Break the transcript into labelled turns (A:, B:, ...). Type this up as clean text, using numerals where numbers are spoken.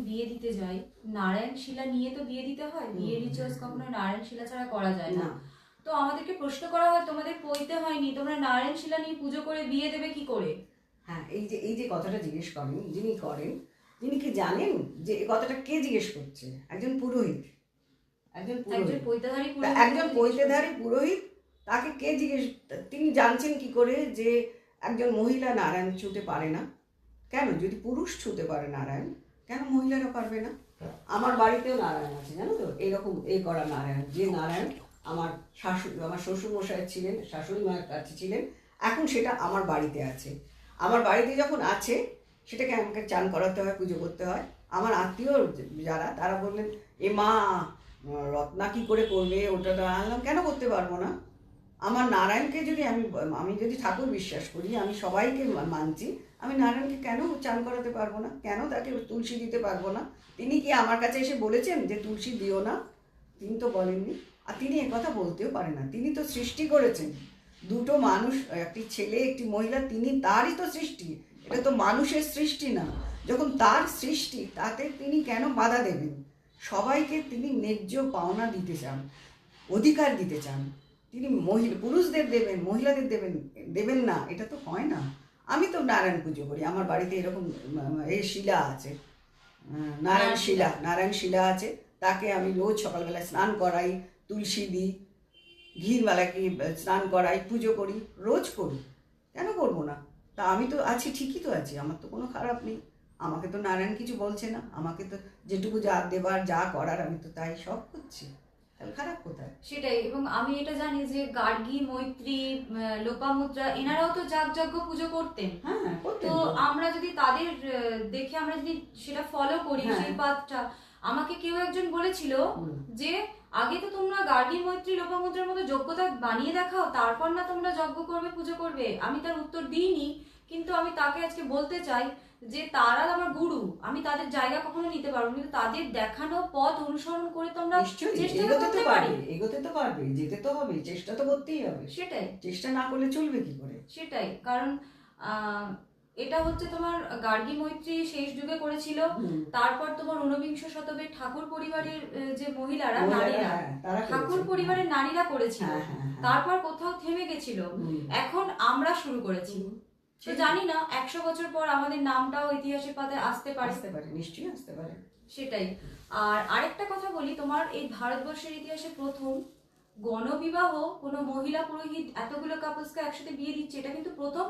A: বিয়ে দিতে যাই, নারায়ণ শিলা নিয়ে তো বিয়ে দিতে হয়। বিয়ে রিচুয়ালস কখনো নারায়ণ শিলা ছাড়া করা যায় না। তো আমাদেরকে প্রশ্ন করা হয় তোমাদের পইতে হয়নি, তোমরা নারায়ণ শিলা নিয়ে পুজো করে বিয়ে দেবে কি করে?
B: হ্যাঁ, এই যে কথাটা জিজ্ঞেস করেন, যিনি করেন তিনি কি জানেন যে এই কথাটা কে জিজ্ঞেস করছে? একজন পুরোহিত, একজন পৈতেধারী পুরোহিত। তাকে কে জিজ্ঞেস, তিনি জানছেন কি করে যে একজন মহিলা নারায়ণ ছুঁতে পারে না? কেন, যদি পুরুষ ছুঁতে পারে নারায়ণ, কেন মহিলারা পারবে না? আমার বাড়িতেও নারায়ণ আছে, জানো তো, এরকম এই করা নারায়ণ, যে নারায়ণ আমার শ্বশুর মশাই ছিলেন, শাশুড়ি মায়ের কাছে ছিলেন, এখন সেটা আমার বাড়িতে আছে। আমার বাড়িতে যখন আছে সেটাকে আমাকে চান করাতে হয়, পুজো করতে হয়। আমার আত্মীয় যারা, তারা বললেন এ মা, রত্না কি করে করবে ওটা? আনলাম, কেন করতে পারবো না? আমার নারায়ণকে যদি আমি যদি ঠাকুর বিশ্বাস করি, আমি সবাইকে মানছি, আমি নারায়ণকে কেন চান করাতে পারবো না? কেন তাকে তুলসী দিতে পারবো না? তিনি কি আমার কাছে এসে বলেছেন যে তুলসী দিও না? তিনি তো বলেননি। আর তিনি একথা বলতেও পারেন না। তিনি তো সৃষ্টি করেছেন দুটো মানুষ, একটি ছেলে একটি মহিলা, তিনি তারই তো সৃষ্টি, এটা তো মানুষের সৃষ্টি না। যখন তার সৃষ্টি, তাতে তিনি কেন বাধা দেবেন? সবাইকে তিনি ন্যায্য পাওনা দিতে চান, অধিকার দিতে চান। তিনি পুরুষদের দেবেন, মহিলাদের দেবেন না, এটা তো হয় না। আমি তো নারায়ণ পুজো করি, আমার বাড়িতে এরকম শিলা আছে, নারায়ণ শিলা আছে। তাকে আমি রোজ সকালবেলা স্নান করাই, তুলসী দিই, ঘির মালাকে স্নান করাই, পুজো করি, রোজ করি। কেন করবো না? তা আমি তো আছি, ঠিকই তো আছি, আমার তো কোনো খারাপ নেই। আমাকে তো নারায়ণ কিছু বলছে না, আমাকে তো যেটুকু যা দেবার যা করার আমি তো তাই সব করছি, তাহলে খারাপ কোথায়?
A: সেটাই। এবং আমি এটা জানি যে গার্গী, মৈত্রী, লোপামুদ্রা এনারাও তো যাগযজ্ঞ পুজো করতেন।
B: হ্যাঁ,
A: তো আমরা যদি তাদের দেখে আমরা যদি সেটা ফলো করি, সেই পাথটা, আমাকে কেউ একজন বলেছিল যে আগে তো তোমরা গার্গী, মৈত্রী, লোপামুদ্রার মতো যোগ্যতা বানিয়ে দেখাও, তারপর না তোমরা যজ্ঞ করবে, পুজো করবে। আমি তার উত্তর দিইনি, কিন্তু আমি তাকে আজকে বলতে চাই যে তারা আমার গুরু, আমি তাদের জায়গা কখনো নিতে পারবো, কিন্তু তাদের দেখানো পথ অনুসরণ করে তোমরা
B: এগোতে তো পারবে, যেতে তো হবে, চেষ্টা তো করতেই হবে।
A: সেটাই,
B: চেষ্টা না করলে চলবে কি করে?
A: সেটাই। কারণ এটা হচ্ছে তোমার গার্গী, মৈত্রী শেষ যুগে করেছিল, তারপর তোমার ঊনবিংশ শতকের ঠাকুর পরিবারের যে মহিলারা, নারীরা, ঠাকুর পরিবারের নারীরা করেছিল, তারপর কোথাও থেমে গেছিল, এখন আমরা শুরু করেছি। তো জানি না 100 বছর পর আমাদের নামটাও ইতিহাসের পাতায় আসতে পারে,
B: নিশ্চয়ই আসতে পারে।
A: সেটাই। আর আরেকটা কথা বলি, তোমার এই ভারতবর্ষের ইতিহাসে প্রথম গণবিবাহ, কোনো মহিলা পুরোহিত এতগুলো কাপলসকে একসাথে বিয়ে দিচ্ছে, এটা কিন্তু প্রথম